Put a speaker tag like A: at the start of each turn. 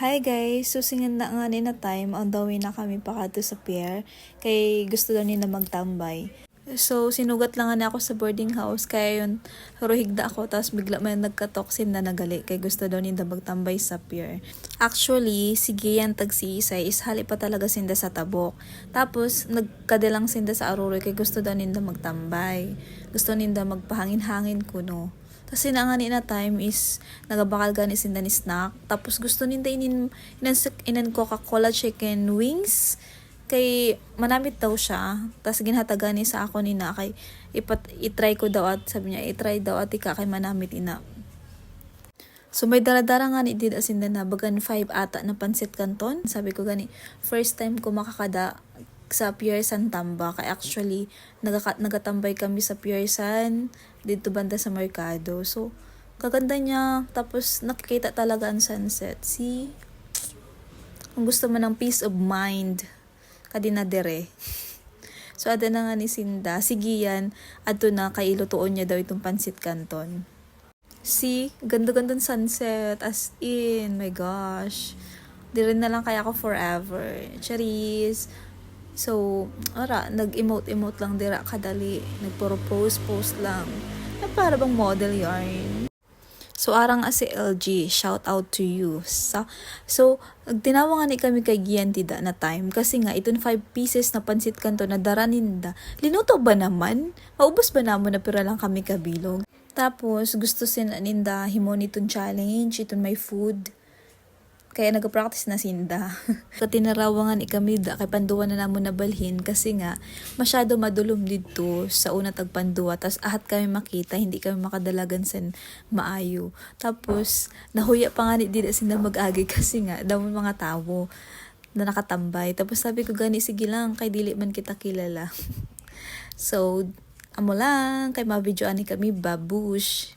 A: Hi guys! So singin na nga ni na time, on the way na kami pa kadto sa pier, kay gusto daw ni na magtambay. So sinugat lang nga ako sa boarding house, kaya yun, ruhigda ako, tapos bigla may nagkatoksin na nagali, kay gusto daw ni na magtambay sa pier. Actually, sige yan tagsiisay, ishali pa talaga sinda sa tabok. Tapos nagkadilang sinda sa aruroy, kay gusto daw ni na magtambay. Gusto ni na magpahangin-hangin kuno. Kasi na nga ni na time is nagabakal gani sinda ni snack. Tapos gusto ninda inan Coca-Cola chicken wings. Kay manamit daw siya. Tapos ginhataga ni sa ako ni na kay itry ko daw at sabi niya itry daw at ika kay manamit ina. So may daradara nga ni dida sinda na bagan 5 ata na pansit canton. Sabi ko gani first time ko makakada sa Pier San Tamba, kay actually nagatambay kami sa Pier San dito banda sa Mercado. So kaganda niya, tapos nakikita talaga ang sunset. See, kung gusto mo ng peace of mind kadina dire. So ada na nga ni Sinda, sige yan, adto na kay ilutuon niya daw itong pansit canton. See, ganda-gandang sunset, as in, my gosh, dire na lang kaya ako forever. Charis. So, nag-emote lang dira kadali. Nagpropose lang. Na para bang model yarn. So, arang si LG, shout out to you. So tinawangan ni kami kay Gian tida na time. Kasi nga, itong 5 pieces na pansit kanto na daraninda. Linuto ba naman? Maubos ba naman na pira lang kami kabilog? Tapos, gusto ninda himon itong challenge, itong my food. Kaya nag-practice na sinda. So tinarawangan kami da kay panduwa na namon nabalhin kasi nga masyado madulom dito sa una tagpanduwa, tas ahat kami makita hindi kami makadalagan sen maayo. Tapos nahuya pa nga ni dida sinda mag-agi kasi nga daw mga tawo na nakatambay. Tapos sabi ko gani sige lang kay dili man kita kilala. So amo lang kay mabidyoan ni kami babush.